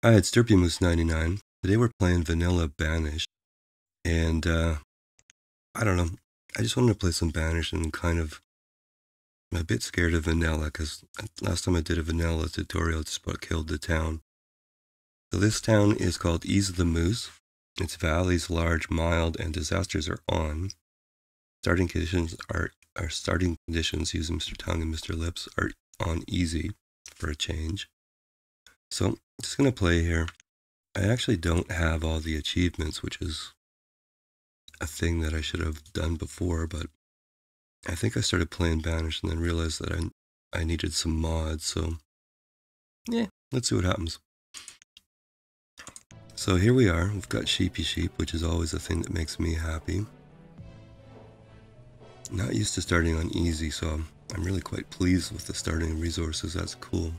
Hi, it's Derpy Moose 99. Today we're playing Vanilla Banished, and I don't know. I just wanted to play some Banished, and I'm a bit scared of Vanilla because last time I did a Vanilla tutorial, it just about killed the town. So this town is called Ease of the Moose. Its valleys large, mild, and disasters are on. Starting conditions using Mr. Tongue and Mr. Lips are on easy for a change. So I'm just gonna play here. I actually don't have all the achievements, which is a thing that I should have done before, but I think I started playing Banished and then realized that I needed some mods, so yeah, let's see what happens. So here we are, we've got Sheepy Sheep, which is always a thing that makes me happy. Not used to starting on easy, so I'm really quite pleased with the starting resources, that's cool.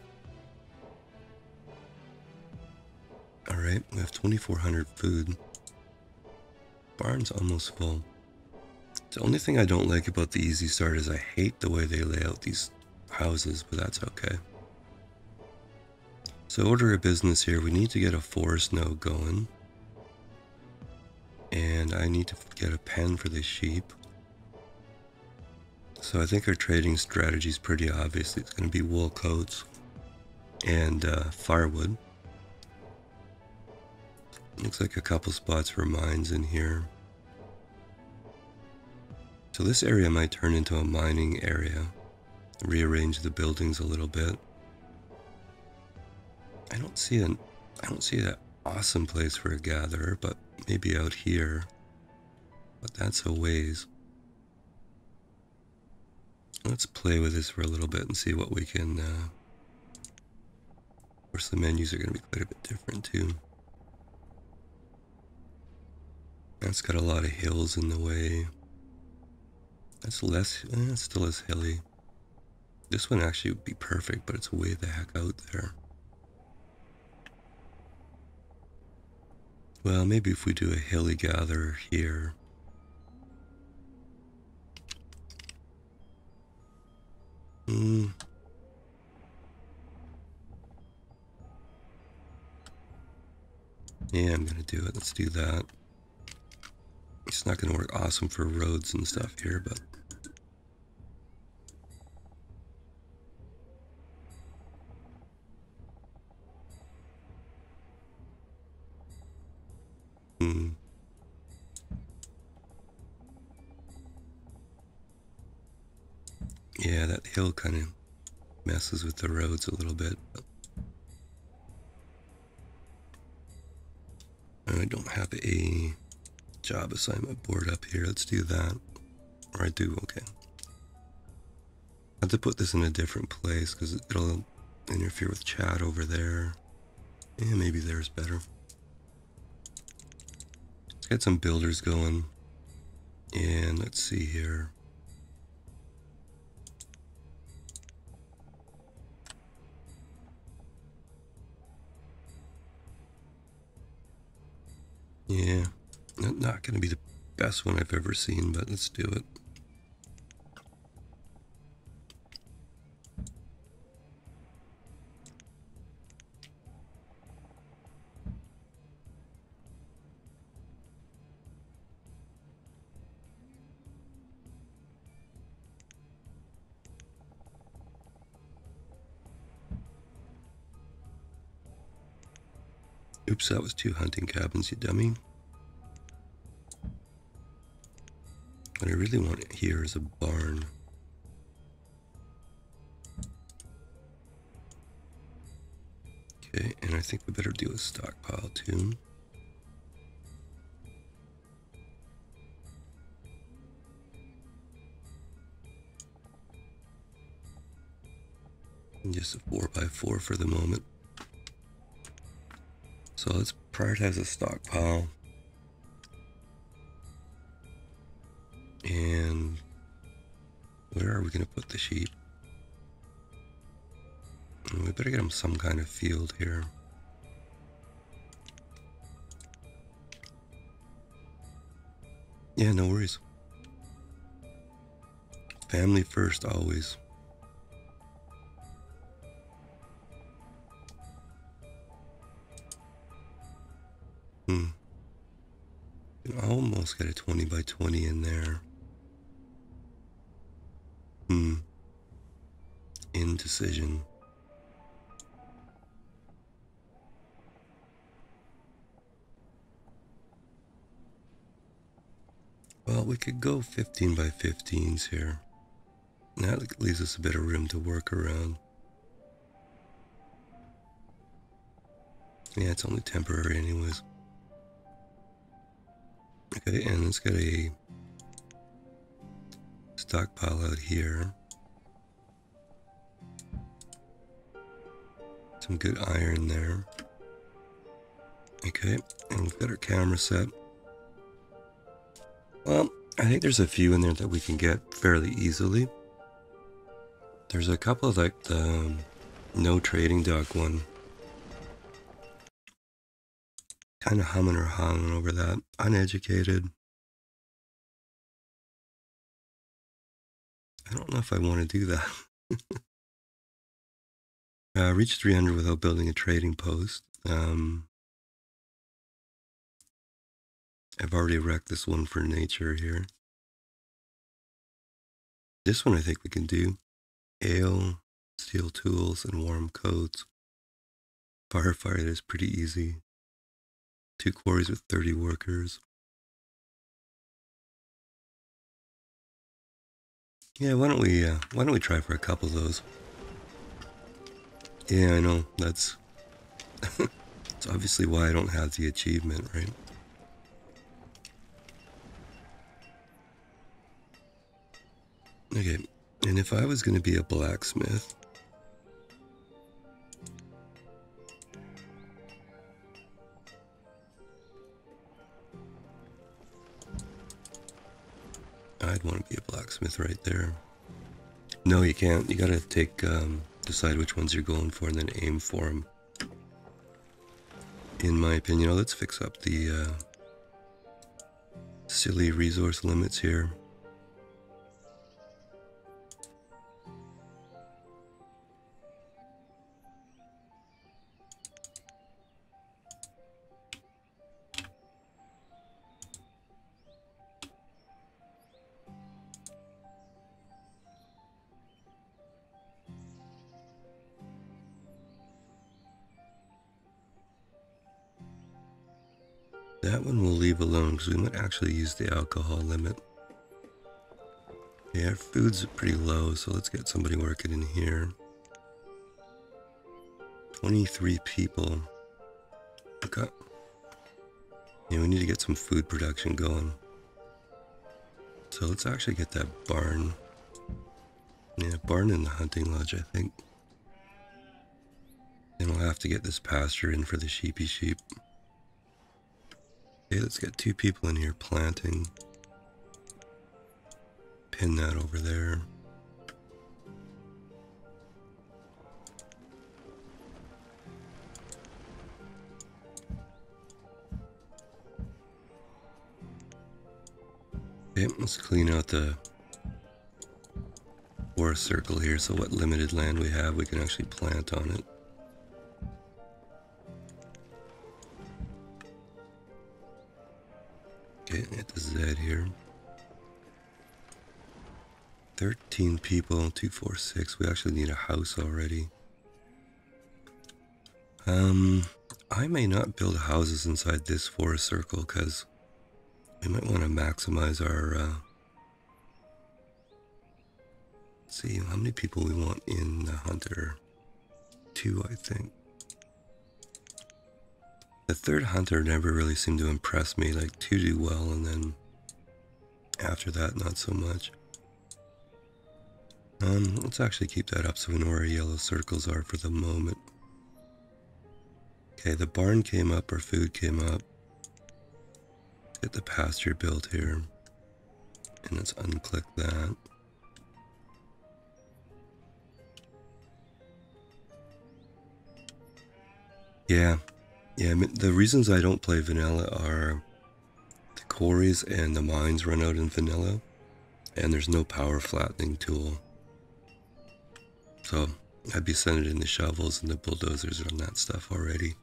Alright, we have 2,400 food. Barn's almost full. The only thing I don't like about the easy start is I hate the way they lay out these houses, but that's okay. So order of business here, we need to get a forest node going. And I need to get a pen for the sheep. So I think our trading strategy is pretty obvious. It's going to be wool coats and firewood. Looks like a couple spots for mines in here. So this area might turn into a mining area. Rearrange the buildings a little bit. I don't see that awesome place for a gatherer, but maybe out here. But that's a ways. Let's play with this for a little bit and see what we can. Of course, the menus are going to be quite a bit different too. That's got a lot of hills in the way. That's still as hilly. This one actually would be perfect, but it's way the heck out there. Well, maybe if we do a hilly gatherer here. Yeah, I'm gonna do it. Let's do that. It's not gonna work awesome for roads and stuff here, but yeah, that hill kind of messes with the roads a little bit. But I don't have a job assignment board up here. Let's do that. Or I do, okay. I have to put this in a different place because it'll interfere with chat over there. Yeah, maybe there's better. Let's get some builders going. And let's see here. Yeah, not going to be the best one I've ever seen, but let's do it. Oops, that was 2 hunting cabins, you dummy. What I really want here is a barn. Okay, and I think we better do a stockpile too. And just a 4x4 for the moment. So let's prioritize a stockpile. And where are we going to put the sheep? We better get them some kind of field here. Yeah, no worries. Family first, always. can almost get a 20 by 20 in there. Indecision. Well, we could go 15 by 15s here. That leaves us a bit of room to work around. Yeah, it's only temporary anyways. Okay, and let's get a stockpile out here. Some good iron there. Okay, and we've got our camera set. Well, I think there's a few in there that we can get fairly easily. There's a couple of like the no trading duck one. Kind of humming or hawing over that. Uneducated. I don't know if I want to do that. Reach 300 without building a trading post. I've already wrecked this one for nature here. This one I think we can do. Ale, steel tools, and warm coats. Firefighter is pretty easy. 2 quarries with 30 workers. Yeah, why don't we try for a couple of those? Yeah, I know, that's it's obviously why I don't have the achievement, right? Okay, and if I was going to be a blacksmith, I'd want to be a blacksmith right there. No, you can't. You gotta take, decide which ones you're going for and then aim for them. In my opinion, let's fix up the silly resource limits here. That one we'll leave alone because we might actually use the alcohol limit. Yeah, our food's pretty low, so let's get somebody working in here. 23 people. Okay. Yeah, we need to get some food production going. So let's actually get that barn. Yeah, barn in the hunting lodge, I think. Then we'll have to get this pasture in for the sheepy sheep. Okay, let's get 2 people in here planting. Pin that over there. Okay, let's clean out the forest circle here, so what limited land we have, we can actually plant on it. Okay, hit the Z here. 13 people, 2, 4, 6. We actually need a house already. I may not build houses inside this forest circle because we might want to maximize our, let's see how many people we want in the hunter. 2, I think. The 3rd hunter never really seemed to impress me, like 2 do well and then after that not so much. Let's actually keep that up so we know where our yellow circles are for the moment. Okay, the barn came up, our food came up. Get the pasture built here. And let's unclick that. Yeah, I mean, the reasons I don't play vanilla are the quarries and the mines run out in vanilla, and there's no power flattening tool. So I'd be sending in the shovels and the bulldozers on that stuff already.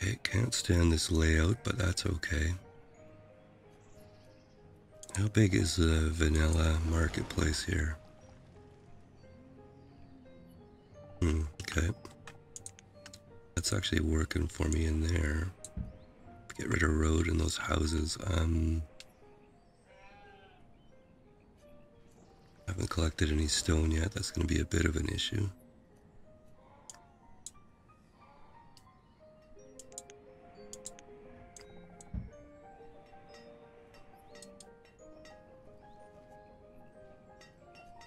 Okay, can't stand this layout, but that's okay. How big is the vanilla marketplace here? Okay. That's actually working for me in there. Get rid of road in those houses. Haven't collected any stone yet. That's going to be a bit of an issue.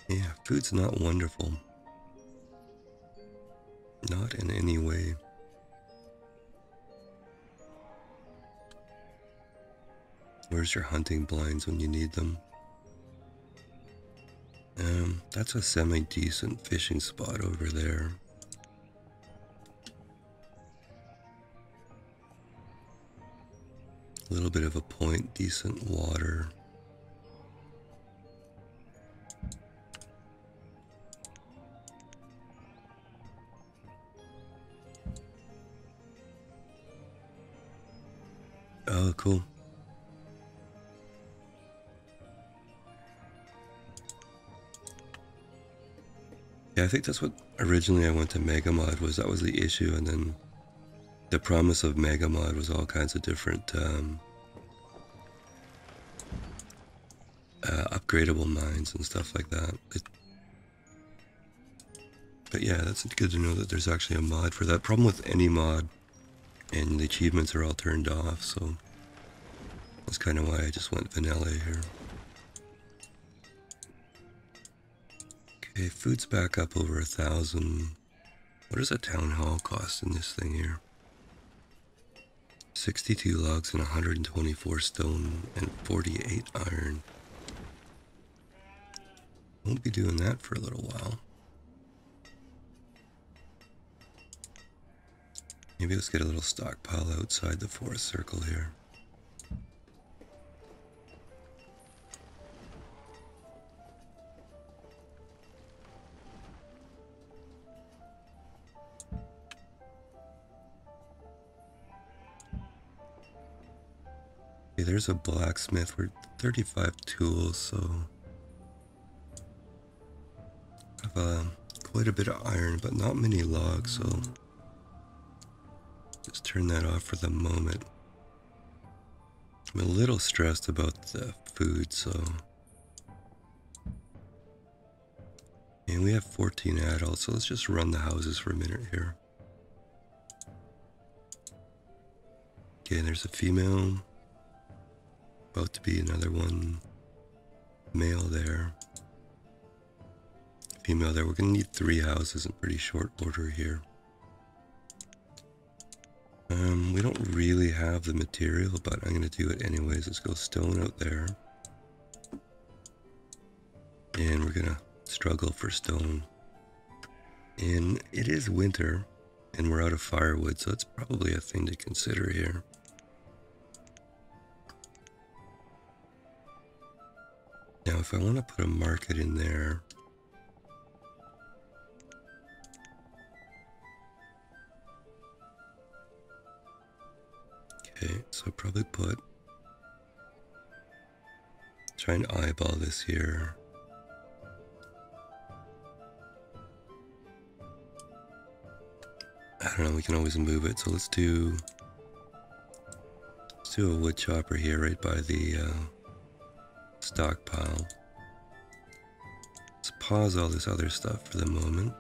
Yeah, food's not wonderful. Not in any way. Where's your hunting blinds when you need them? That's a semi-decent fishing spot over there. A little bit of a point, decent water. Oh, cool. Yeah, I think that's what originally I went to Mega Mod was. That was the issue, and then the promise of Mega Mod was all kinds of different upgradable mines and stuff like that. But yeah, that's good to know that there's actually a mod for that. Problem with any mod, and the achievements are all turned off, so that's kind of why I just went vanilla here. Okay, food's back up over 1,000. What does a town hall cost in this thing here? 62 logs and 124 stone and 48 iron. Won't be doing that for a little while. Maybe let's get a little stockpile outside the forest circle here. Okay, there's a blacksmith. We're 35 tools, so I have quite a bit of iron, but not many logs, so just turn that off for the moment. I'm a little stressed about the food, so... And we have 14 adults, so let's just run the houses for a minute here. Okay, there's a female. About to be another one. Male there. Female there. We're going to need 3 houses in pretty short order here. We don't really have the material, but I'm going to do it anyways. Let's go stone out there. And we're going to struggle for stone. And it is winter, and we're out of firewood, so it's probably a thing to consider here. Now, if I want to put a market in there, okay, so I'll probably try and eyeball this here. I don't know, we can always move it, so let's do a wood chopper here right by the stockpile. Let's pause all this other stuff for the moment.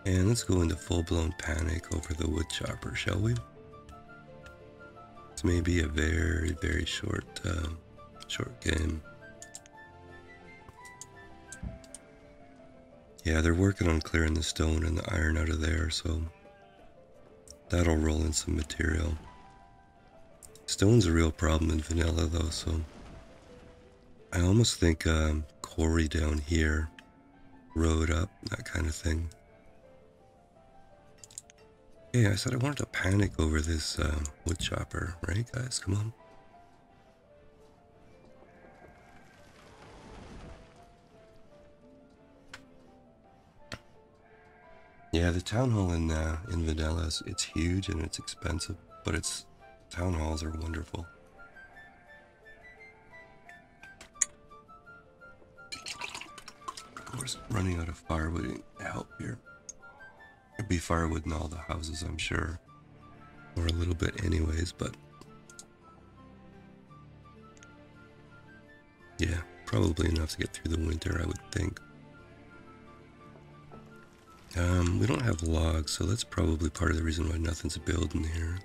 And let's go into full-blown panic over the wood chopper, shall we? This may be a very, very short game. Yeah, they're working on clearing the stone and the iron out of there, so that'll roll in some material. Stone's a real problem in vanilla though, so I almost think quarry down here, road up, that kind of thing. Hey, I said I wanted to panic over this wood chopper, right guys? Come on. Yeah, the town hall in Vanilla, it's huge and it's expensive, but its town halls are wonderful. We're running out of firewood to help here. There'd be firewood in all the houses, I'm sure. Or a little bit anyways, but... yeah, probably enough to get through the winter, I would think. We don't have logs, so that's probably part of the reason why nothing's building here.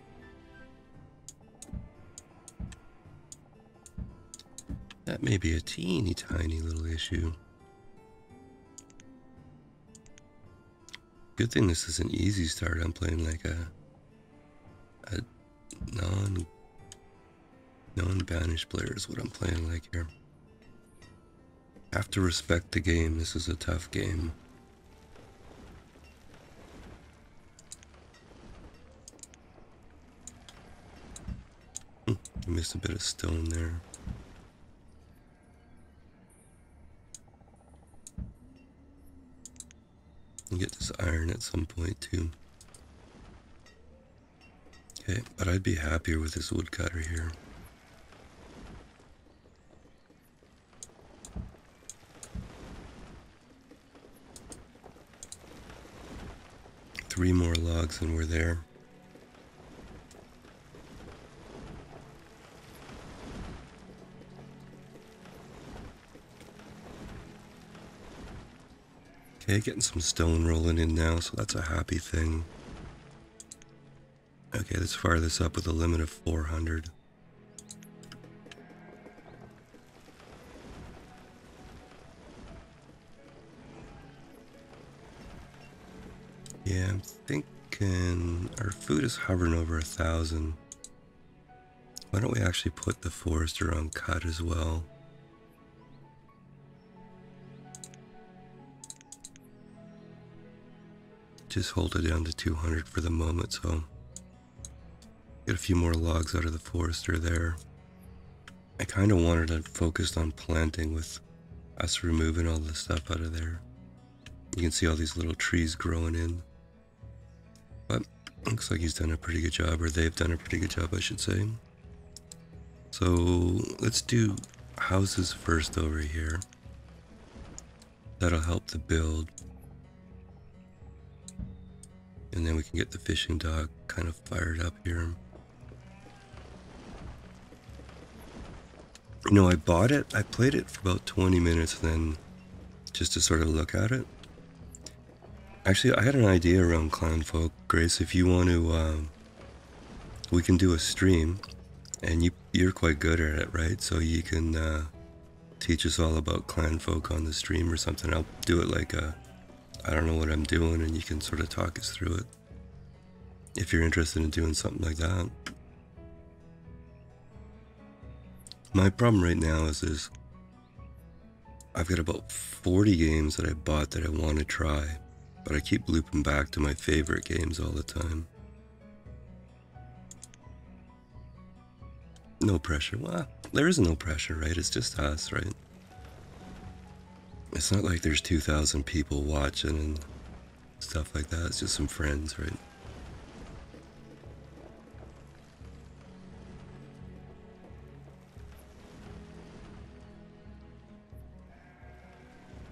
That may be a teeny tiny little issue. Good thing this is an easy start. I'm playing like a non-banished player is what I'm playing like here. Have to respect the game. This is a tough game. I missed a bit of stone there. And get this iron at some point too. Okay, but I'd be happier with this woodcutter here. Three more logs and we're there. Okay, getting some stone rolling in now, so that's a happy thing. Okay, let's fire this up with a limit of 400. Yeah, I'm thinking our food is hovering over 1,000. Why don't we actually put the forester on cut as well? Just hold it down to 200 for the moment, so get a few more logs out of the forester there. I kind of wanted to focus on planting with us removing all the stuff out of there. You can see all these little trees growing in. But looks like he's done a pretty good job, or they've done a pretty good job, I should say. So let's do houses first over here. That'll help the build. And then we can get the fishing dock kind of fired up here. You know, I bought it, I played it for about 20 minutes then, just to sort of look at it. Actually, I had an idea around Clanfolk. Grace, if you want to, we can do a stream, and you're quite good at it, right? So you can teach us all about Clanfolk on the stream or something. I'll do it like I don't know what I'm doing, and you can sort of talk us through it. If you're interested in doing something like that. My problem right now is I've got about 40 games that I bought that I want to try, but I keep looping back to my favorite games all the time. No pressure. Well, there is no pressure, right? It's just us, right? It's not like there's 2,000 people watching and stuff like that. It's just some friends, right?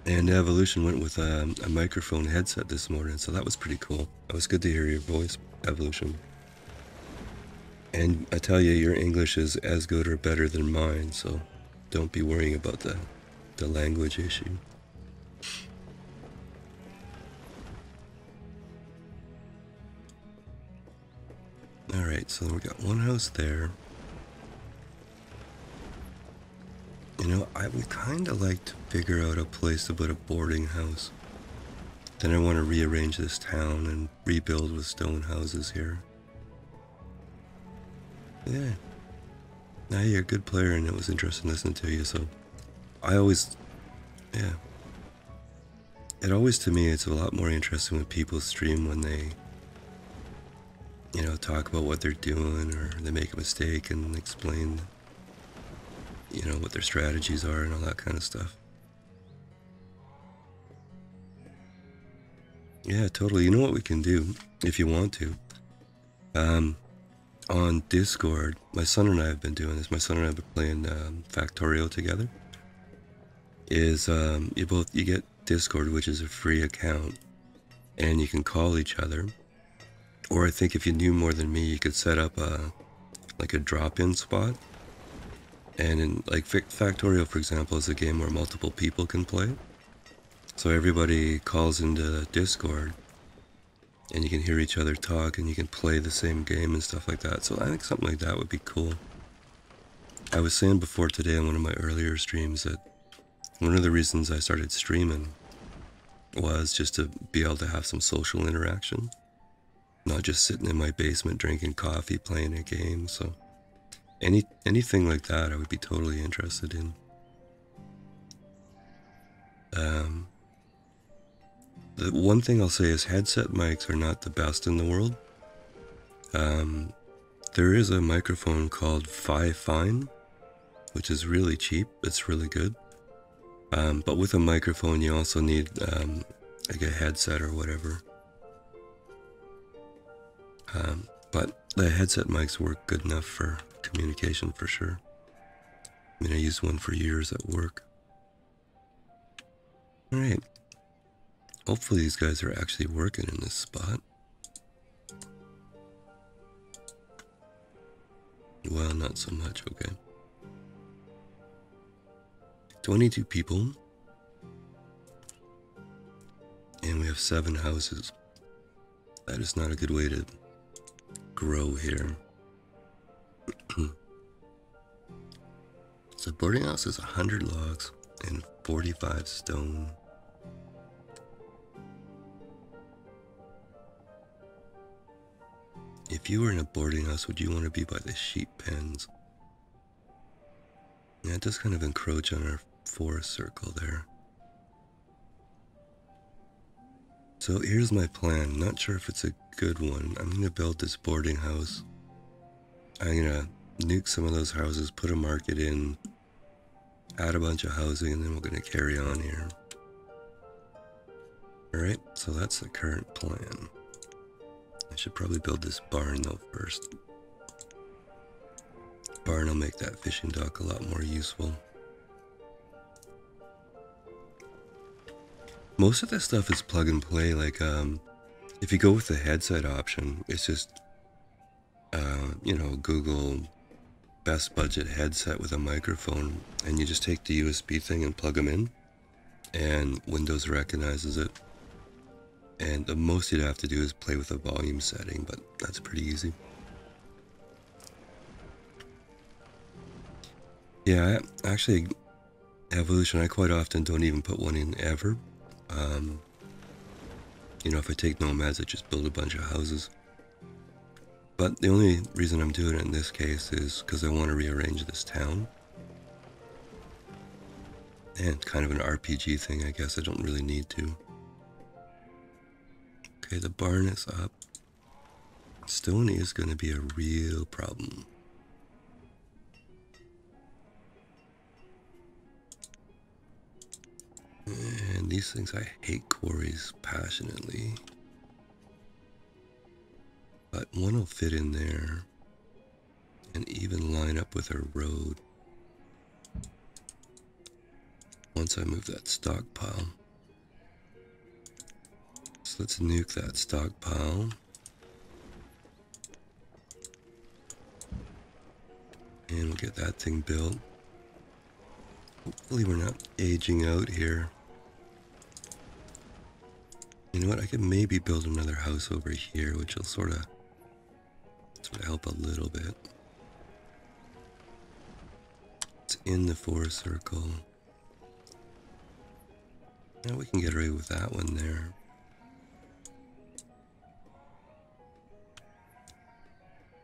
And Evolution went with a microphone headset this morning, so that was pretty cool. It was good to hear your voice, Evolution. And I tell you, your English is as good or better than mine, so don't be worrying about the language issue. Alright, so we got one house there. You know, I would kind of like to figure out a place to put a boarding house. Then I want to rearrange this town and rebuild with stone houses here. Yeah. Now you're a good player and it was interesting listening to you, so I always, yeah. It always, to me, it's a lot more interesting when people stream when they, you know, talk about what they're doing or they make a mistake and explain, you know, what their strategies are and all that kind of stuff. Yeah, totally. You know what we can do, if you want to? On Discord, my son and I have been doing this. My son and I have been playing Factorio together. You get Discord, which is a free account, and you can call each other. Or I think if you knew more than me, you could set up like a drop-in spot. And in like Factorio, for example, is a game where multiple people can play. So everybody calls into Discord, and you can hear each other talk, and you can play the same game and stuff like that. So I think something like that would be cool. I was saying before today on one of my earlier streams that one of the reasons I started streaming was just to be able to have some social interaction. Not just sitting in my basement drinking coffee, playing a game. So anything like that I would be totally interested in. The one thing I'll say is headset mics are not the best in the world. There is a microphone called Fine, which is really cheap. It's really good. But with a microphone, you also need like a headset or whatever. But the headset mics work good enough for communication for sure. I mean, I used one for years at work. All right. Hopefully these guys are actually working in this spot. Well, not so much, okay. 22 people. And we have 7 houses. That is not a good way to grow here. So boarding house is 100 logs and 45 stone. If you were in a boarding house, would you want to be by the sheep pens? Yeah, it does kind of encroach on our forest circle there. So here's my plan. Not sure if it's a good one. I'm going to build this boarding house. I'm going to nuke some of those houses, put a market in, add a bunch of housing, and then we're going to carry on here. Alright, so that's the current plan. I should probably build this barn though first. Barn will make that fishing dock a lot more useful. Most of this stuff is plug and play. Like, if you go with the headset option, it's just, you know, Google best budget headset with a microphone, and you just take the USB thing and plug them in, and Windows recognizes it. And the most you'd have to do is play with a volume setting, but that's pretty easy. Yeah, actually, Evolution, I quite often don't even put one in ever. You know, if I take nomads, I just build a bunch of houses. But the only reason I'm doing it in this case is because I want to rearrange this town. And kind of an RPG thing, I guess. I don't really need to. Okay, the barn is up. Stone is going to be a real problem. And these things, I hate quarries passionately. But one will fit in there and even line up with our road once I move that stockpile. So let's nuke that stockpile. And we'll get that thing built. Hopefully we're not aging out here. You know what, I could maybe build another house over here, which will sort of help a little bit. It's in the forest circle. Now we can get away with that one there.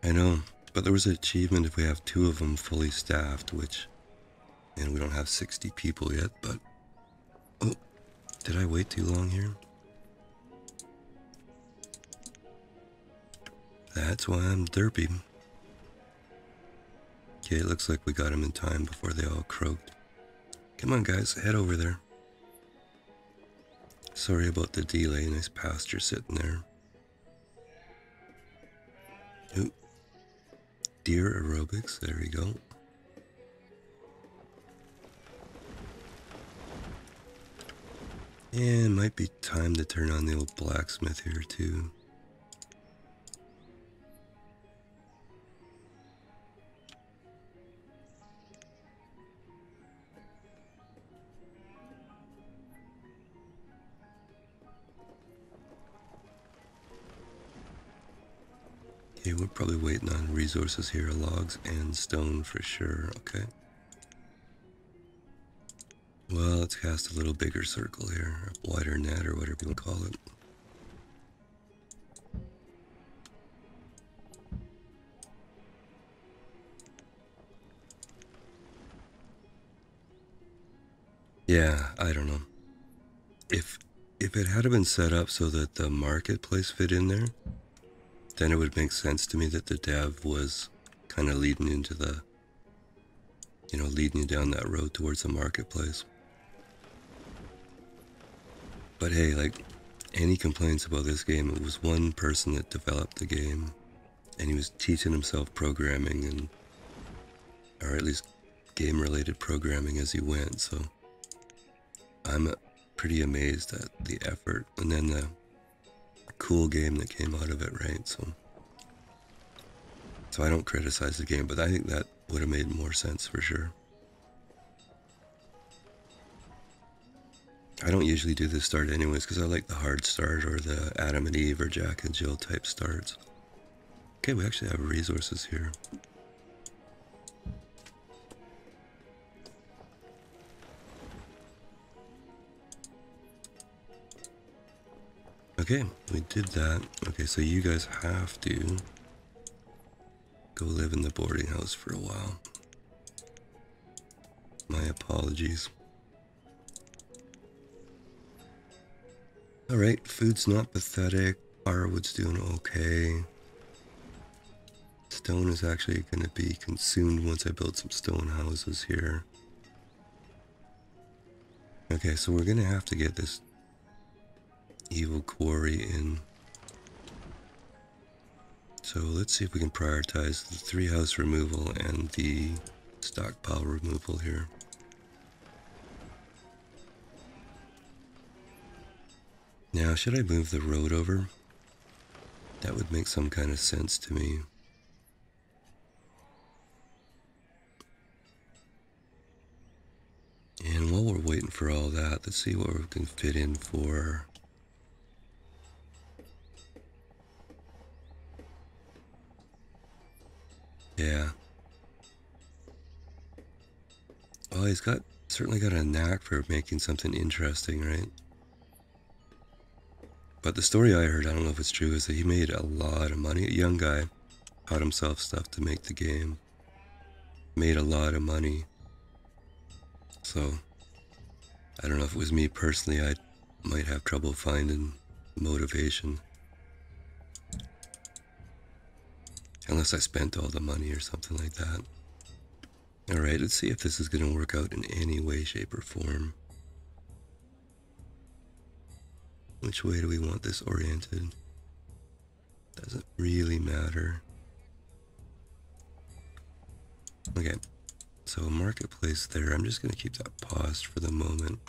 I know, but there was an achievement if we have 2 of them fully staffed, which, and we don't have 60 people yet, but, oh, did I wait too long here? That's why I'm derpy. Okay, it looks like we got him in time before they all croaked. Come on guys, head over there. Sorry about the delay. Nice pasture sitting there. Ooh. Deer aerobics. There we go. And it might be time to turn on the old blacksmith here too. Okay, we're probably waiting on resources here, logs and stone for sure. Okay. Well, let's cast a little bigger circle here, a wider net or whatever you want to call it. Yeah, I don't know. If it had been set up so that the marketplace fit in there, then it would make sense to me that the dev was kind of leading into the, you know, leading you down that road towards the marketplace. But hey, like, any complaints about this game, it was one person that developed the game, and he was teaching himself programming, and, or at least game-related programming as he went, so I'm pretty amazed at the effort, and then the cool game that came out of it, right? So I don't criticize the game, but I think that would have made more sense for sure. I don't usually do this start anyways, because I like the hard start or the Adam and Eve or Jack and Jill type starts. Okay, we actually have resources here. Okay, we did that. Okay, so you guys have to go live in the boarding house for a while. My apologies. Alright, food's not pathetic. Firewood's doing okay. Stone is actually going to be consumed once I build some stone houses here. Okay, so we're going to have to get this evil quarry in. So let's see if we can prioritize the 3 house removal and the stockpile removal here. Now, should I move the road over? That would make some kind of sense to me. And while we're waiting for all that, let's see what we can fit in for. Yeah. Well, he's certainly got a knack for making something interesting, right? But the story I heard, I don't know if it's true, is that he made a lot of money. A young guy taught himself stuff to make the game. Made a lot of money. So, I don't know if it was me personally, I might have trouble finding motivation. Unless I spent all the money or something like that. Alright, let's see if this is going to work out in any way, shape, or form. Which way do we want this oriented? Doesn't really matter. Okay, so marketplace there. I'm just going to keep that paused for the moment.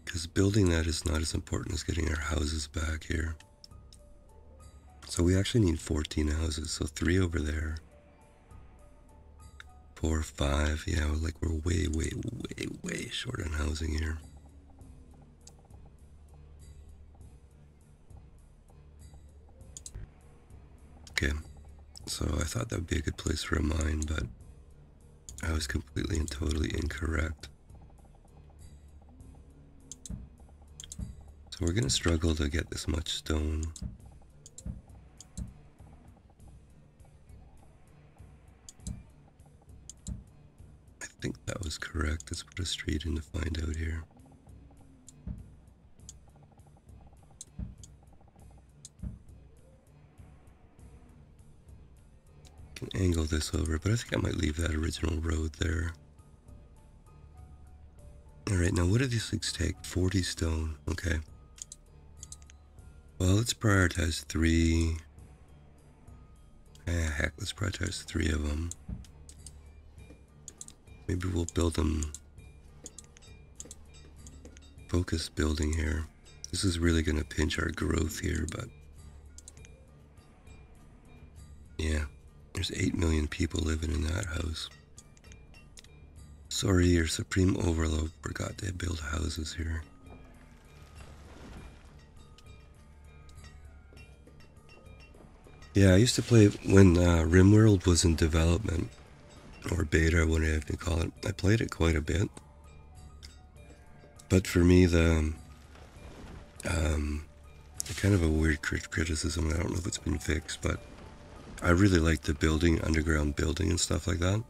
Because building that is not as important as getting our houses back here. So we actually need 14 houses, so 3 over there. 4, 5, yeah, like we're way short on housing here. Okay, so I thought that would be a good place for a mine, but I was completely and totally incorrect. So we're gonna struggle to get this much stone. I think that was correct. Let's put a street in to find out here. Can angle this over, but I think I might leave that original road there. All Alright, now what do these things take? 40 stone, okay. Well, let's prioritize 3. Heck, let's prioritize 3 of them. Maybe we'll build them. Focus building here. This is really going to pinch our growth here, but yeah, there's 8 million people living in that house. Sorry, your Supreme Overlord forgot to build houses here. Yeah, I used to play when RimWorld was in development, or beta, whatever you call it. I played it quite a bit. But for me, the kind of a weird criticism, I don't know if it's been fixed, but I really liked the building, underground building and stuff like that.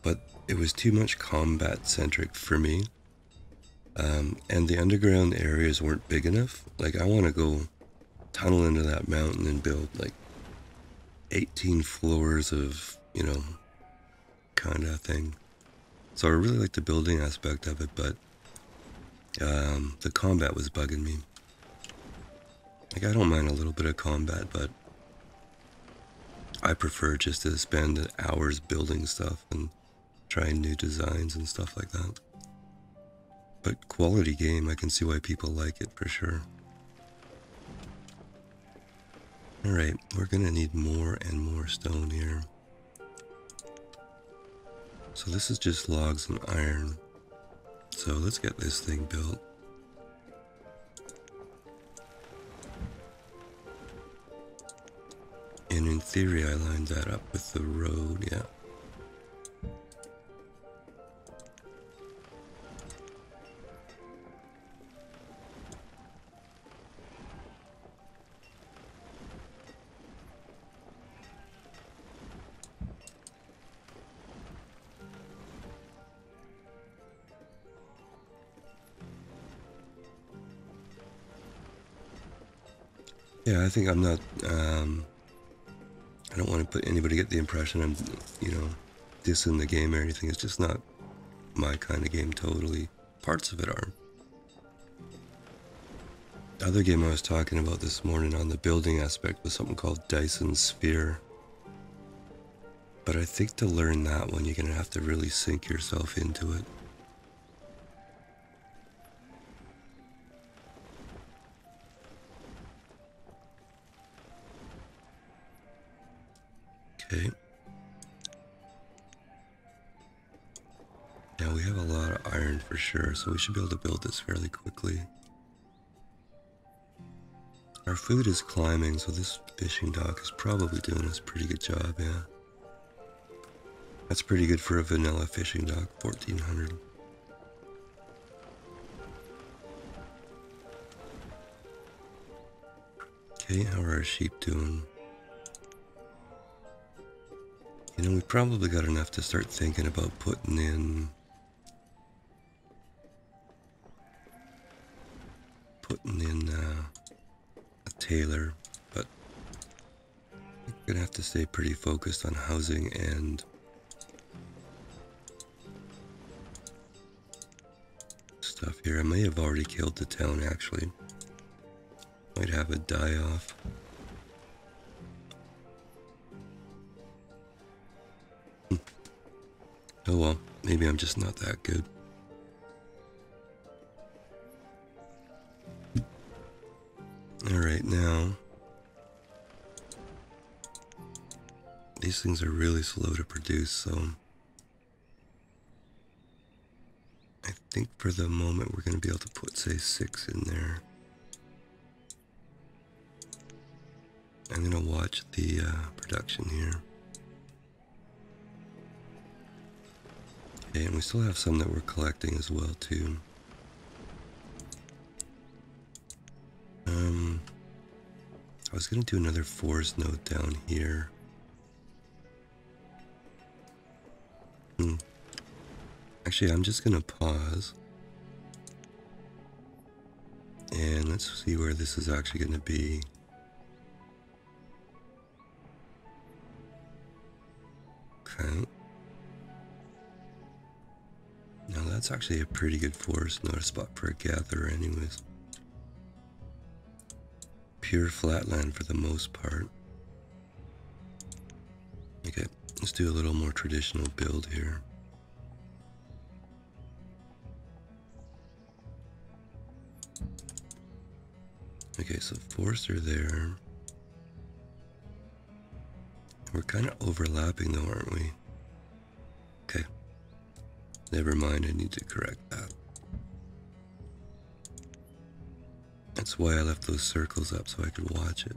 But it was too much combat centric for me. And the underground areas weren't big enough. Like, I want to go tunnel into that mountain and build like 18 floors of, you know, kind of thing. So I really like the building aspect of it, but the combat was bugging me. Like, I don't mind a little bit of combat, but I prefer just to spend hours building stuff and trying new designs and stuff like that. But quality game, I can see why people like it for sure. Alright, we're gonna need more and more stone here. So this is just logs and iron. So let's get this thing built. And in theory, I lined that up with the road, yeah. Yeah, I think I'm not, I don't want to put anybody get the impression I'm, you know, dissing the game or anything. It's just not my kind of game totally. Parts of it are. The other game I was talking about this morning on the building aspect was something called Dyson Sphere. But I think to learn that one, you're going to have to really sink yourself into it. Okay. Now we have a lot of iron for sure, so we should be able to build this fairly quickly. Our food is climbing, so this fishing dock is probably doing us a pretty good job, yeah. That's pretty good for a vanilla fishing dock, 1400. Okay, how are our sheep doing? You know, we probably got enough to start thinking about putting in a tailor, but we're gonna have to stay pretty focused on housing and stuff here. I may have already killed the town actually. Might have it die off. Oh well, maybe I'm just not that good. Alright, now these things are really slow to produce, so I think for the moment we're going to be able to put, say, 6 in there. I'm going to watch the production here. Okay, and we still have some that we're collecting as well, too. I was going to do another forest node down here. Actually, I'm just going to pause. And let's see where this is actually going to be. Okay. Now that's actually a pretty good forest, not a spot for a gatherer anyways. Pure flatland for the most part. Okay, let's do a little more traditional build here. Okay, so forests are there. We're kind of overlapping though, aren't we? Okay. Never mind, I need to correct that. That's why I left those circles up, so I could watch it.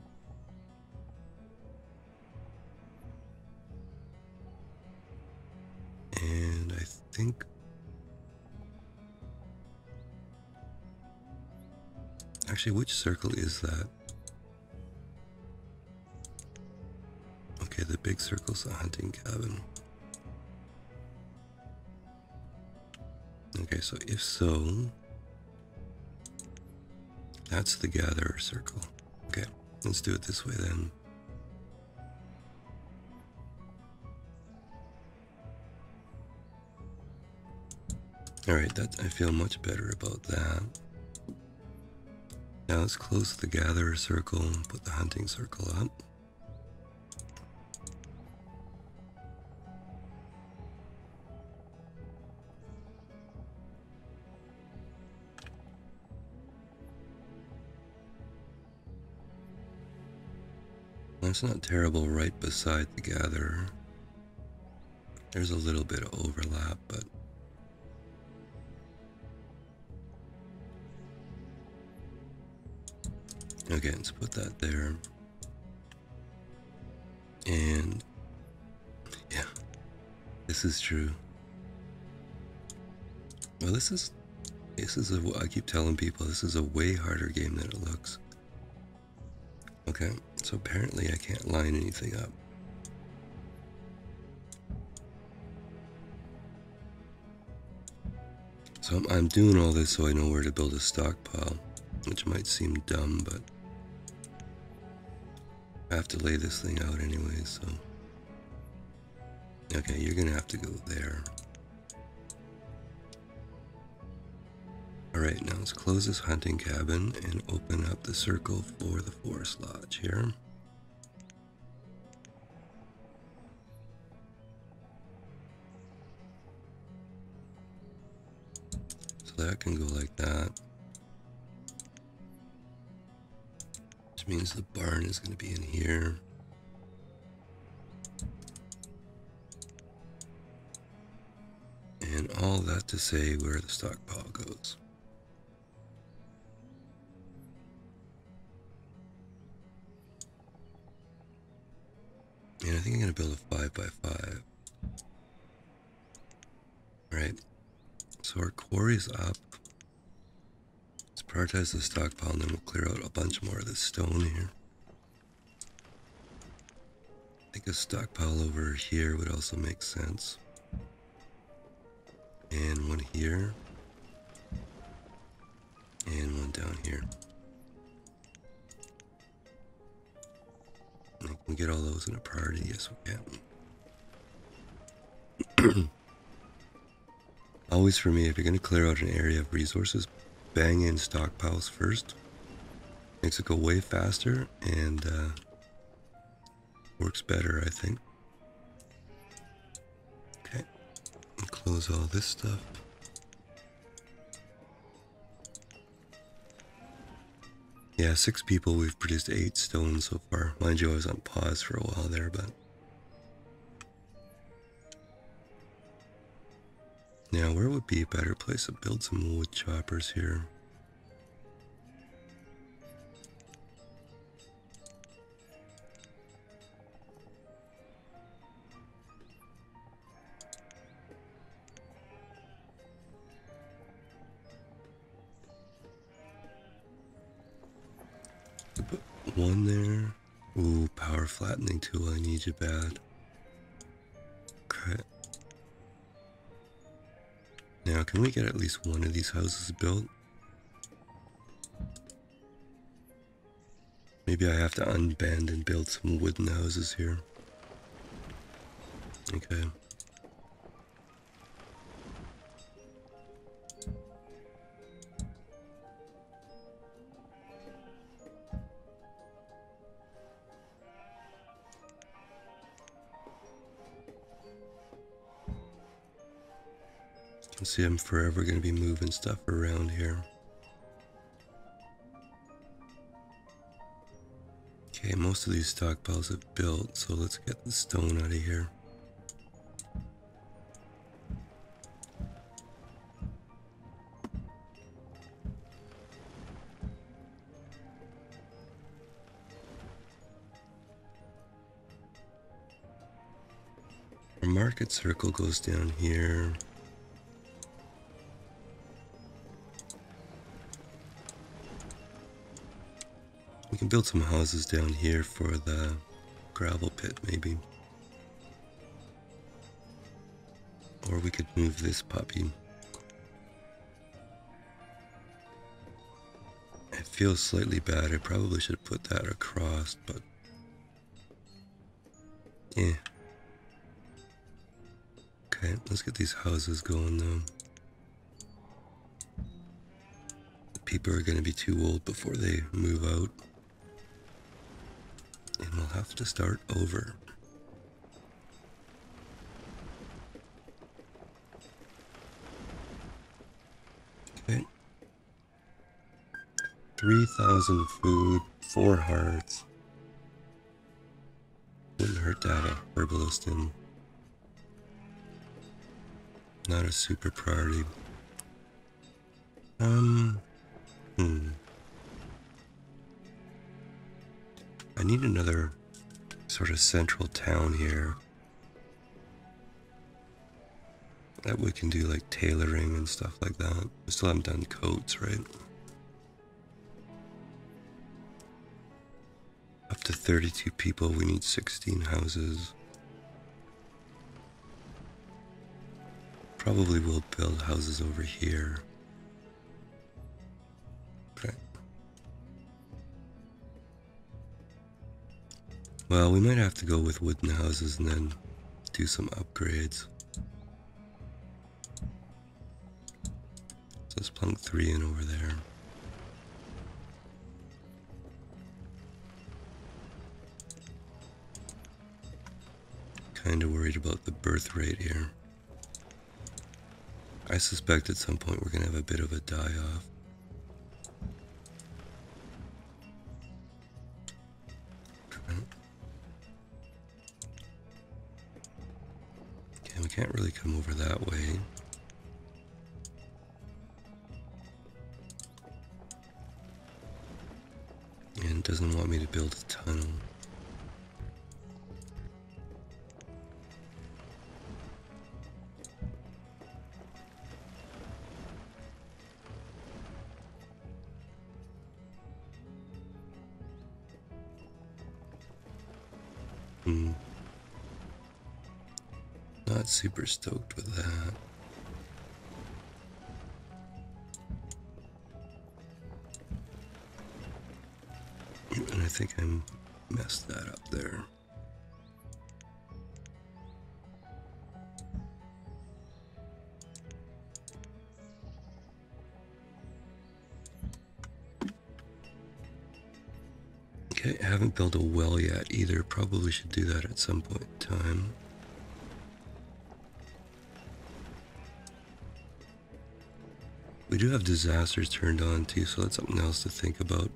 And I think... Actually, which circle is that? Okay, the big circle's the hunting cabin. Okay, so if so, that's the gatherer circle. Okay, let's do it this way then. Alright, that I feel much better about that. Now let's close the gatherer circle and put the hunting circle up. That's not terrible right beside the gatherer. There's a little bit of overlap, but okay, let's put that there. And yeah, this is true. Well, this is I keep telling people this is a way harder game than it looks. Okay, so apparently I can't line anything up. So I'm doing all this so I know where to build a stockpile, which might seem dumb, but I have to lay this thing out anyway, so. Okay, you're gonna have to go there. Alright, now let's close this hunting cabin and open up the circle for the forest lodge here. So that can go like that. Which means the barn is going to be in here. And all that to say where the stockpile goes. And I think I'm going to build a 5x5. Alright, so our quarry's up. Let's prioritize the stockpile and then we'll clear out a bunch more of this stone here. I think a stockpile over here would also make sense. And one here. And one down here. Can we get all those in a priority? Yes, we can. Always for me, if you're going to clear out an area of resources, bang in stockpiles first. Makes it go way faster and works better, I think. Okay, and close all this stuff. Yeah, 6 people, we've produced 8 stone so far. Mind you, I was on pause for a while there, but... Now, where would be a better place to build some wood choppers here? Put one there. Ooh, power flattening tool, I need you bad. Okay. Now, can we get at least one of these houses built? Maybe I have to unbend and build some wooden houses here. Okay. See, I'm forever going to be moving stuff around here. Okay, most of these stockpiles have built, so let's get the stone out of here. Our market circle goes down here. We can build some houses down here for the gravel pit, maybe. Or we could move this puppy. I feel slightly bad. I probably should put that across, but yeah. Okay, let's get these houses going though. People are going to be too old before they move out. And we'll have to start over. Okay. 3,000 food, 4 hearts. Wouldn't hurt to have a herbalist in. Not a super priority. I need another sort of central town here that we can do like tailoring and stuff like that. We still haven't done coats, right? Up to 32 people, we need 16 houses. Probably will build houses over here. Okay. Well, we might have to go with wooden houses and then do some upgrades. So let's plunk 3 in over there. Kinda worried about the birth rate here. I suspect at some point we're gonna have a bit of a die-off. Okay, we can't really come over that way. And it doesn't want me to build a tunnel. Not super stoked with that. And I think I messed that up there. Okay, I haven't built a well yet either. Probably should do that at some point in time. We do have disasters turned on too, so that's something else to think about.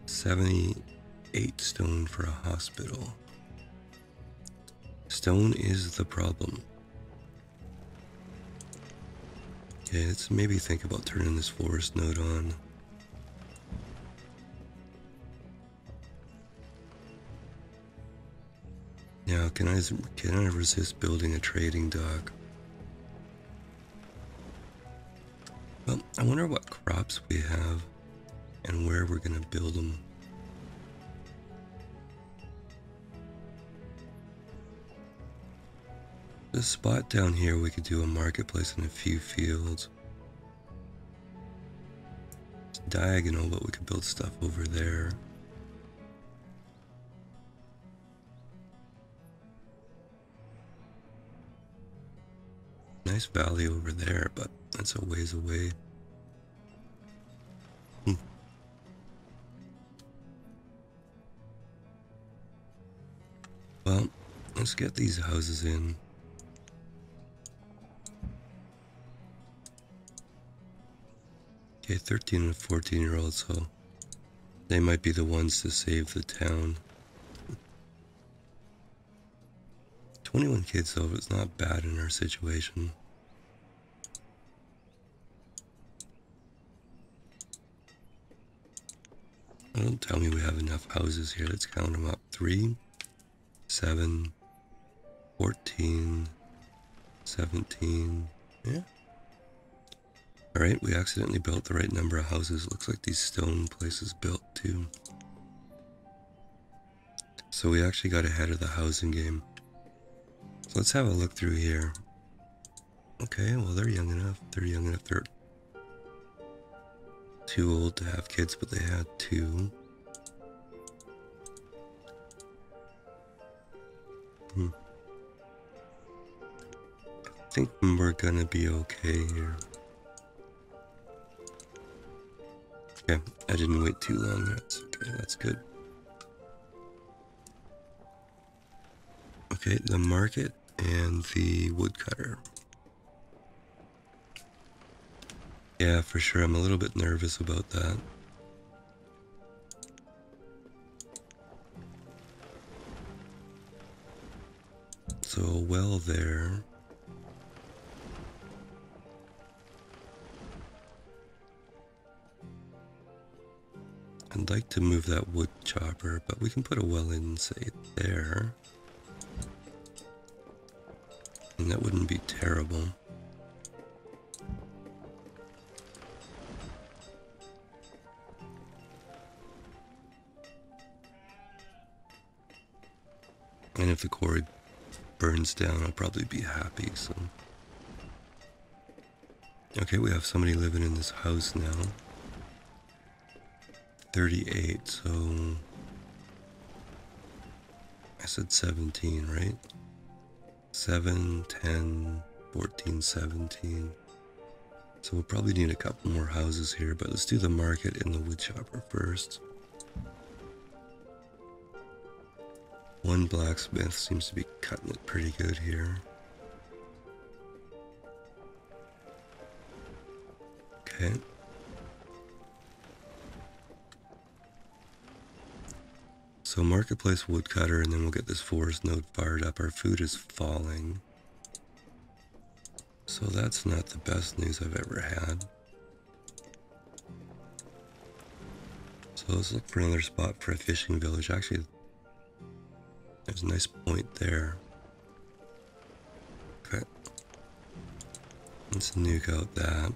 78 stone for a hospital. Stone is the problem. Okay, let's maybe think about turning this forest node on. Now, can I resist building a trading dock? Well, I wonder what crops we have and where we're gonna build them. This spot down here, we could do a marketplace and a few fields. It's diagonal, but we could build stuff over there. Nice valley over there, but that's a ways away. Well, let's get these houses in. Okay, 13 and 14-year-olds, so they might be the ones to save the town. 21 kids though, it's not bad in our situation. Don't tell me we have enough houses here. Let's count them up. 3, 7, 14, 17. Yeah. Alright, we accidentally built the right number of houses. Looks like these stone places built too. So we actually got ahead of the housing game. So let's have a look through here. Okay, well they're young enough. They're young enough. They're too old to have kids, but they had 2. I think we're gonna be okay here. Okay, I didn't wait too long. That's okay, that's good. Okay, the market and the woodcutter. Yeah, for sure. I'm a little bit nervous about that. So a well there. I'd like to move that wood chopper, but we can put a well in, say, there. And that wouldn't be terrible. And if the quarry burns down, I'll probably be happy, so. Okay, we have somebody living in this house now. 38, so I said 17, right? 7, 10, 14, 17. So we'll probably need a couple more houses here, but let's do the market and the wood chopper first. One blacksmith seems to be cutting it pretty good here. Okay. So marketplace woodcutter, and then we'll get this forest node fired up. Our food is falling. So that's not the best news I've ever had. So let's look for another spot for a fishing village. Actually, there's a nice point there. Okay. Let's nuke out that.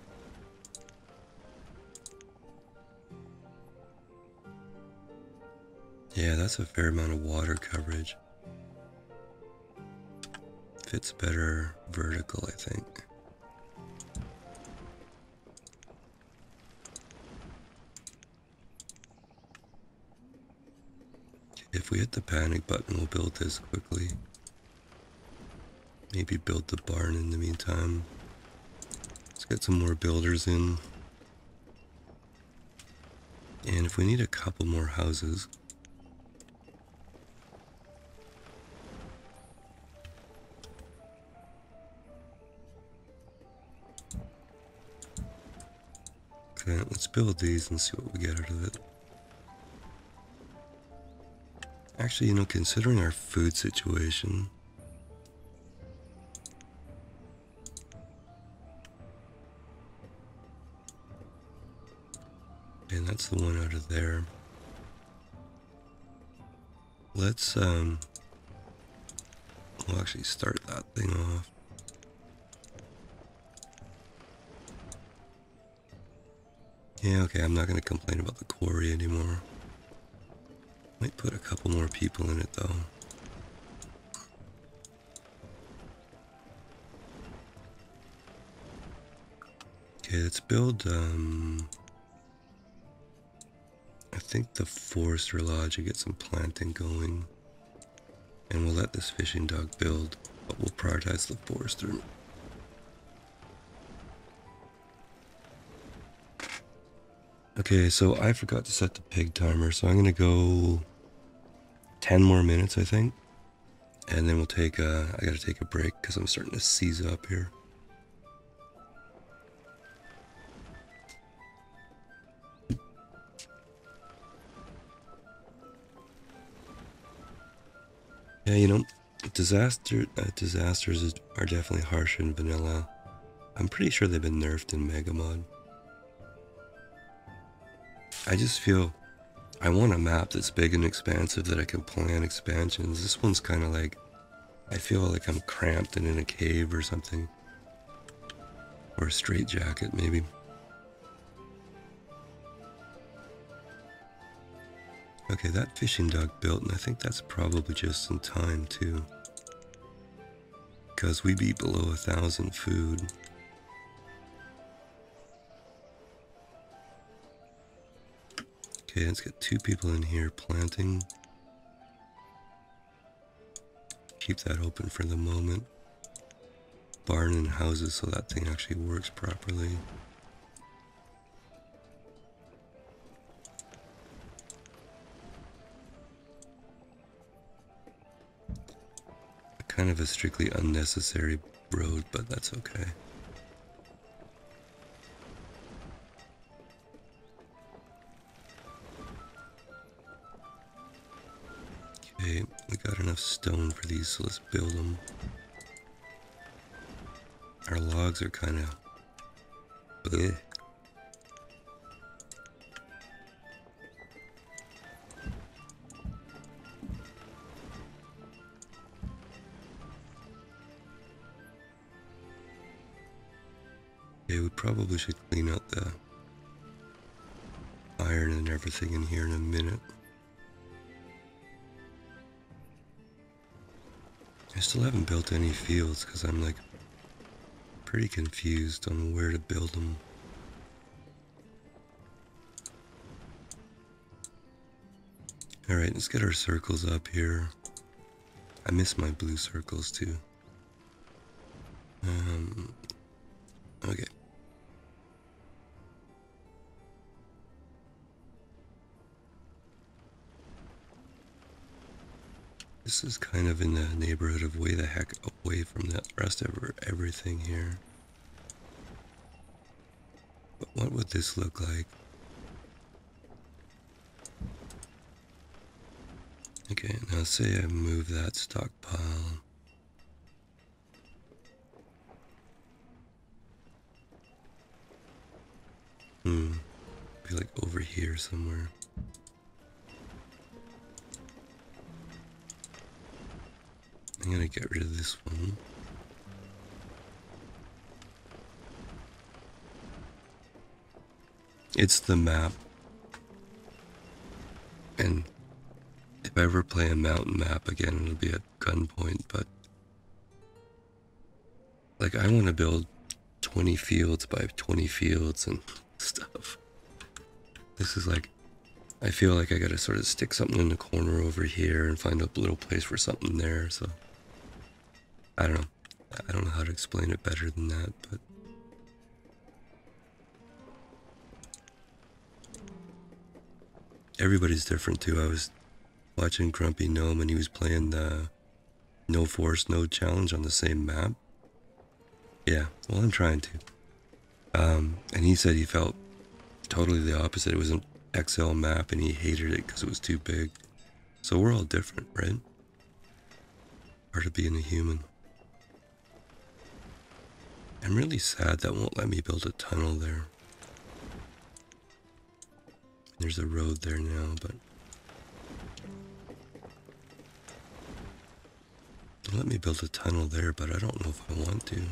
Yeah, that's a fair amount of water coverage. Fits better vertical, I think. If we hit the panic button, we'll build this quickly. Maybe build the barn in the meantime. Let's get some more builders in. And if we need a couple more houses, okay, let's build these and see what we get out of it. Actually, you know, considering our food situation, and that's the one out of there. Let's, we'll actually start that thing off. Yeah, okay, I'm not going to complain about the quarry anymore. Might put a couple more people in it, though. Okay, let's build, I think the forester lodge to get some planting going. And we'll let this fishing dock build, but we'll prioritize the forester. Okay, so I forgot to set the pig timer, so I'm gonna go 10 more minutes, I think. And then we'll take I gotta take a break because I'm starting to seize up here. Yeah, disasters are definitely harsher in vanilla. I'm pretty sure they've been nerfed in Mega Mod. I just feel I want a map that's big and expansive that I can plan expansions. This one's kind of like, I feel like I'm cramped and in a cave or something. Or a straitjacket, maybe. Okay, that fishing dock built, and I think that's probably just in time, too. Because we be below 1,000 food. Okay, let's get 2 people in here planting. Keep that open for the moment. Barn and houses so that thing actually works properly. Kind of a strictly unnecessary road, but that's okay. Okay, we got enough stone for these, so let's build them. Our logs are kind of... Okay, we probably should clean out the iron and everything in here in a minute. I still haven't built any fields because I'm like pretty confused on where to build them. Alright, let's get our circles up here. I miss my blue circles too. Okay. This is kind of in the neighborhood of way the heck away from the rest of everything here. But what would this look like? Okay, now say I move that stockpile. Be like over here somewhere. I'm gonna get rid of this one. It's the map. And if I ever play a mountain map again, it'll be at gunpoint, but like I want to build 20 fields by 20 fields and stuff. This is like, I feel like I gotta sort of stick something in the corner over here and find a little place for something there, so I don't know. I don't know how to explain it better than that, but everybody's different too. I was watching Grumpy Gnome and he was playing the No Force Node Challenge on the same map. Yeah, well, I'm trying to. And he said he felt totally the opposite. It was an XL map and he hated it because it was too big. So we're all different, right? Part of being a human. I'm really sad that won't let me build a tunnel there. There's a road there now, but let me build a tunnel there, but I don't know if I want to.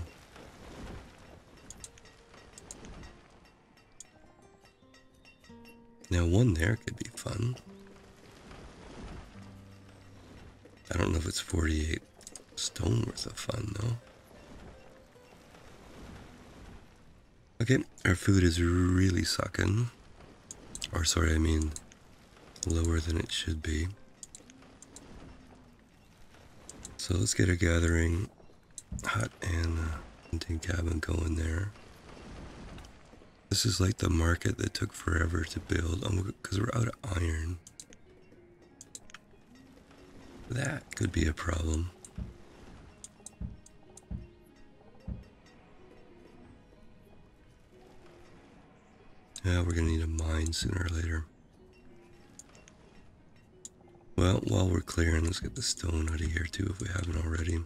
Now one there could be fun. I don't know if it's 48 stone worth of fun though. Okay, our food is really sucking. Or sorry, I mean lower than it should be. So let's get a gathering hut and a hunting cabin going there. This is like the market that took forever to build because we're out of iron. That could be a problem. Yeah, we're gonna need a mine sooner or later. Well, while we're clearing, let's get the stone out of here too if we haven't already.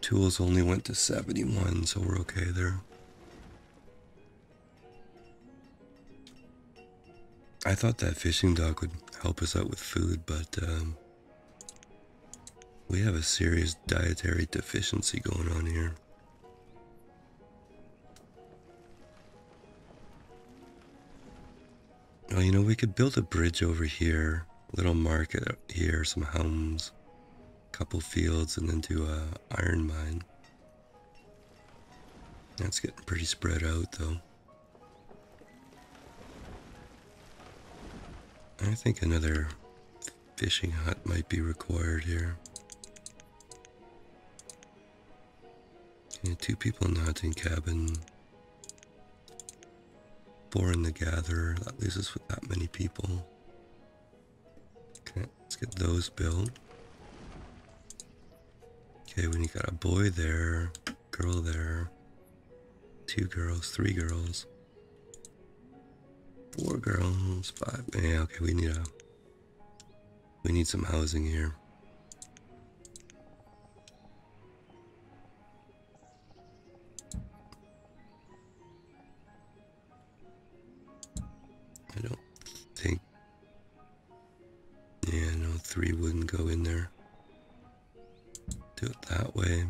Tools only went to 71, so we're okay there. I thought that fishing dock would help us out with food, but we have a serious dietary deficiency going on here. Oh, you know, we could build a bridge over here, little market here, some homes, couple fields, and then do a iron mine. That's getting pretty spread out, though. I think another fishing hut might be required here. Okay, 2 people in the hunting cabin. 4 in the gatherer. That leaves us with that many people. Okay, let's get those built. Okay, we got a boy there, girl there, 2 girls, 3 girls, 4 girls, 5. Yeah, okay, we need some housing here. I don't think. Yeah, no, 3 wouldn't go in there. Do it that way.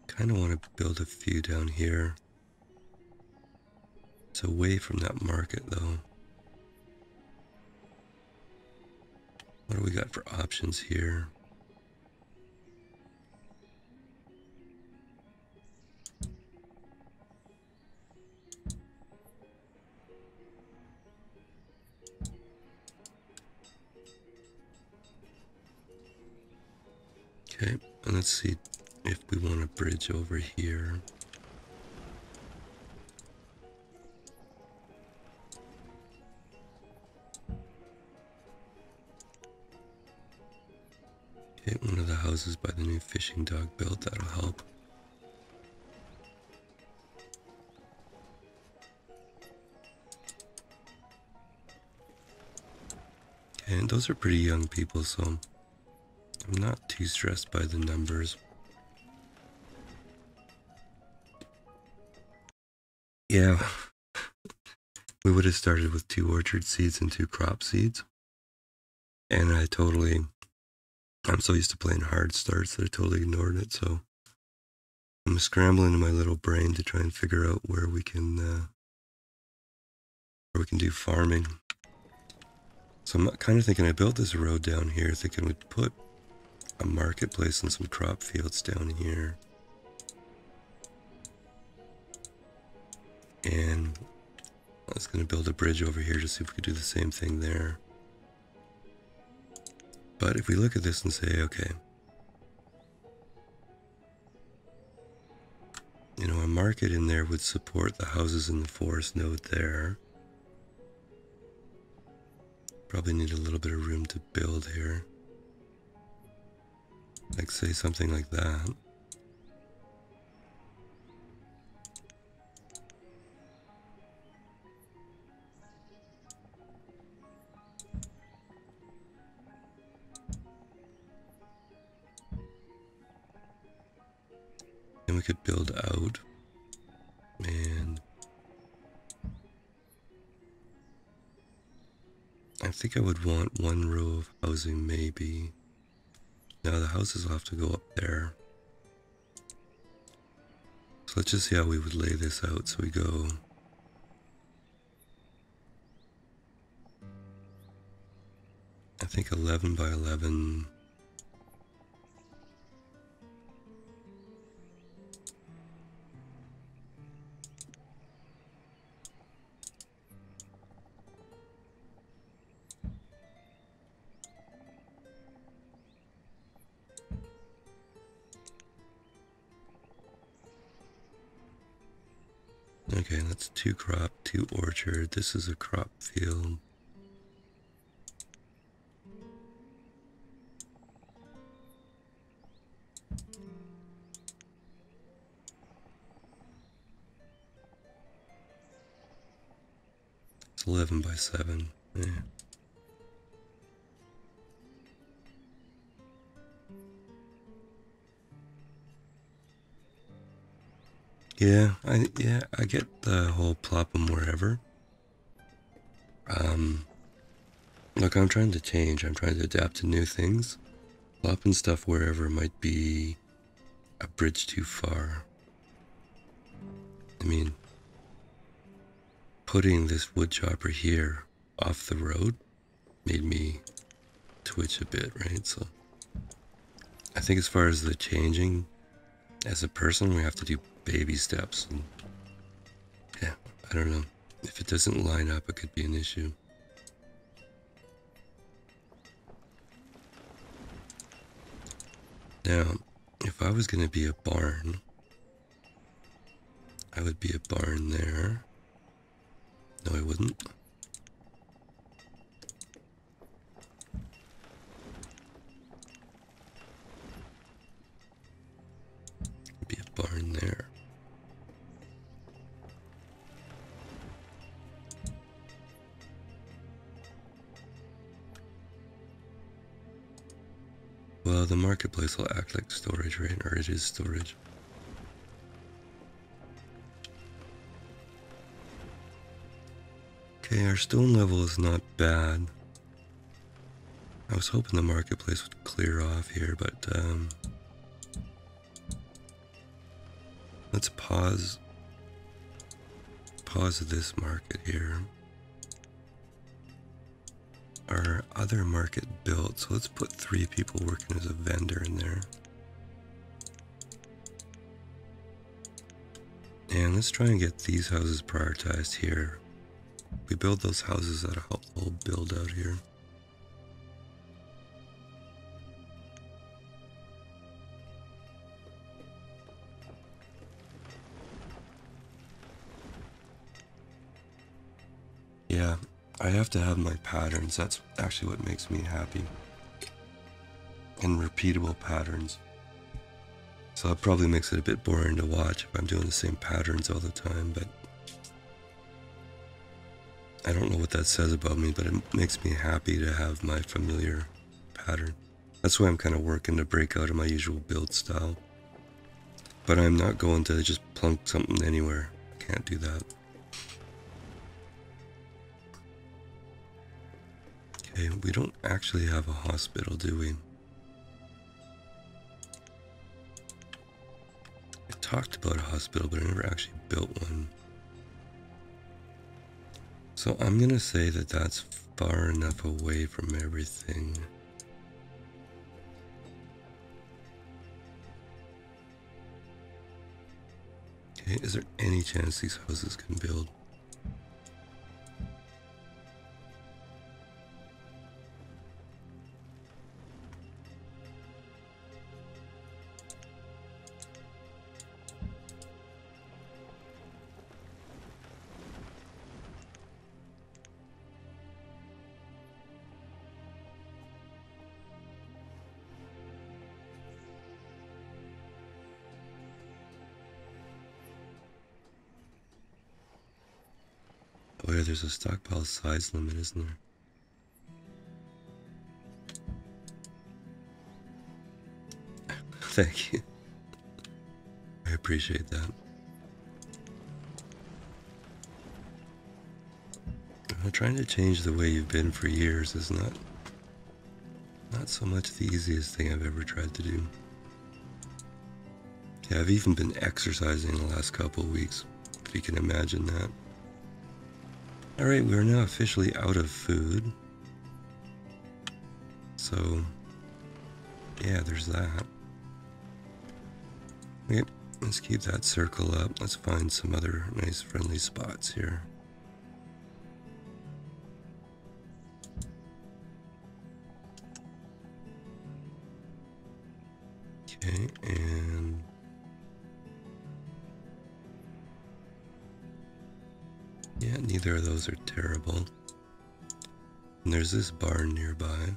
Kind of want to build a few down here. It's away from that market, though. What do we got for options here? Okay, and let's see if we want a bridge over here. Okay, one of the houses by the new fishing dock built, that'll help. Okay, and those are pretty young people, so I'm not too stressed by the numbers. Yeah, we would have started with 2 orchard seeds and 2 crop seeds. And I'm so used to playing hard starts that I totally ignored it, so I'm scrambling in my little brain to try and figure out where we can do farming. So I'm kind of thinking I built this road down here, thinking we'd put a marketplace and some crop fields down here. And I was going to build a bridge over here to see if we could do the same thing there. But if we look at this and say, okay, you know, a market in there would support the houses in the forest node there. Probably need a little bit of room to build here. Like say something like that. Then we could build out. And I think I would want 1 row of housing maybe. Now the houses will have to go up there. So let's just see how we would lay this out. So we go I think 11 by 11. Okay, that's 2 crop, 2 orchard. This is a crop field. 11 by 7. Yeah. I get the whole plop them wherever. Look, I'm trying to change. I'm trying to adapt to new things. Plopping stuff wherever might be a bridge too far. I mean, putting this wood chopper here off the road made me twitch a bit, right? So I think as far as the changing as a person, we have to do baby steps. And yeah, I don't know. If it doesn't line up, it could be an issue. Now, if I was going to be a barn, I would be a barn there. No, I wouldn't. Be a barn there. Well, the marketplace will act like storage, right? Or it is storage. Okay, our stone level is not bad. I was hoping the marketplace would clear off here, but let's pause this market here. Our other market built, so let's put 3 people working as a vendor in there. And let's try and get these houses prioritized here. We build those houses, that'll help the whole build out here. Yeah, I have to have my patterns. That's actually what makes me happy. And repeatable patterns. So it probably makes it a bit boring to watch if I'm doing the same patterns all the time, but I don't know what that says about me, but it makes me happy to have my familiar pattern. That's why I'm kind of working to break out of my usual build style. But I'm not going to just plunk something anywhere. I can't do that. Okay, we don't actually have a hospital, do we? I talked about a hospital, but I never actually built one. So I'm gonna say that that's far enough away from everything. Okay, is there any chance these houses can build? Oh yeah, there's a stockpile size limit, isn't there? Thank you. I appreciate that. Trying to change the way you've been for years is not so much the easiest thing I've ever tried to do. Yeah, I've even been exercising the last couple of weeks, if you can imagine that. Alright, we are now officially out of food. So, yeah, there's that. Okay, let's keep that circle up. Let's find some other nice friendly spots here. Okay, and yeah, neither of those are terrible. And there's this barn nearby.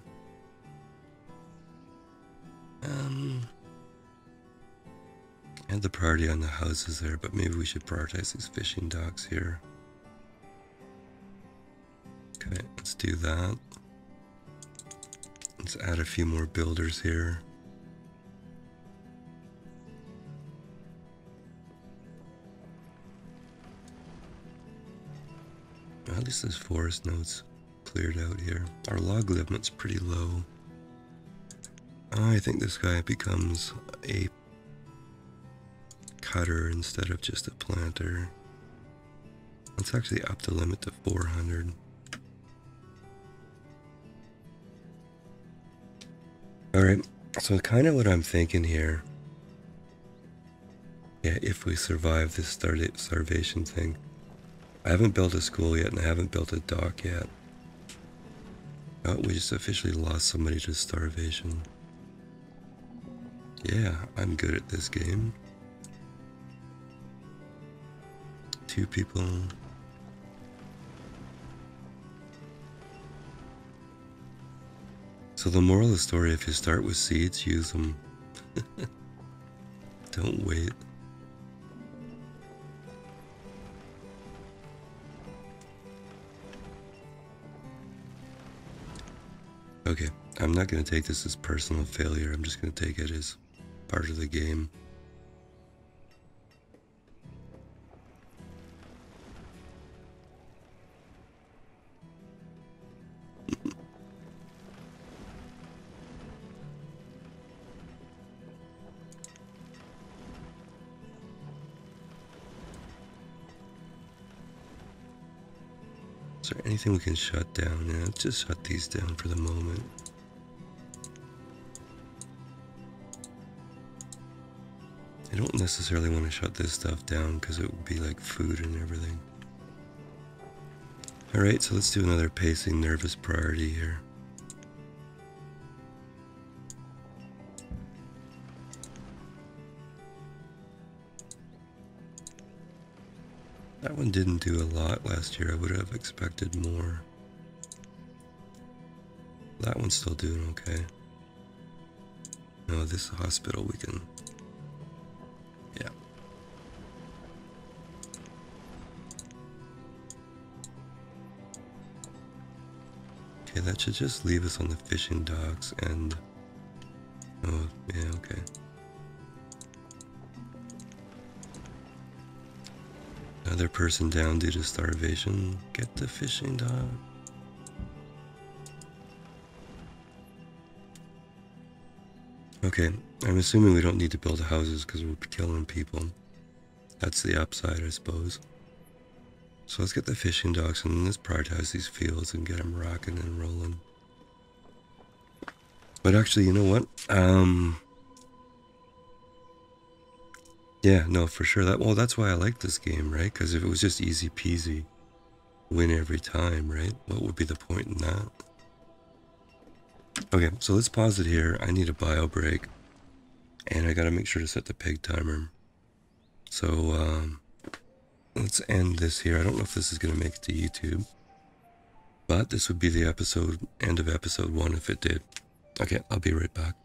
I had the priority on the houses there, but maybe we should prioritize these fishing docks here. do that. Let's add a few more builders here. At least this forest node's cleared out here. Our log limit's pretty low. I think this guy becomes a cutter instead of just a planter. Let's actually up the limit to 400. Alright, so kind of what I'm thinking here. Yeah, if we survive this starvation thing. I haven't built a school yet and I haven't built a dock yet. Oh, we just officially lost somebody to starvation. Yeah, I'm good at this game. 2 people. So the moral of the story, if you start with seeds, use them. Don't wait. Okay, I'm not going to take this as personal failure. I'm just going to take it as part of the game. Is there anything we can shut down? Yeah, let's just shut these down for the moment. I don't necessarily want to shut this stuff down because it would be like food and everything. Alright, so let's do another pacing nervous priority here. That one didn't do a lot last year. I would have expected more. That one's still doing okay. No, this hospital we can... Yeah. Okay, that should just leave us on the fishing docks and... Oh, yeah, okay. Another person down due to starvation. Get the fishing dock. Okay, I'm assuming we don't need to build houses because we're killing people. That's the upside, I suppose. So let's get the fishing docks and let's prioritize these fields and get them rocking and rolling. But actually, you know what? Yeah, no, for sure. Well, that's why I like this game, right? Because if it was just easy peasy, win every time, right? What would be the point in that? Okay, so let's pause it here. I need a bio break. And I gotta make sure to set the pig timer. So, let's end this here. I don't know if this is gonna make it to YouTube. But this would be the end of episode 1 if it did. Okay, I'll be right back.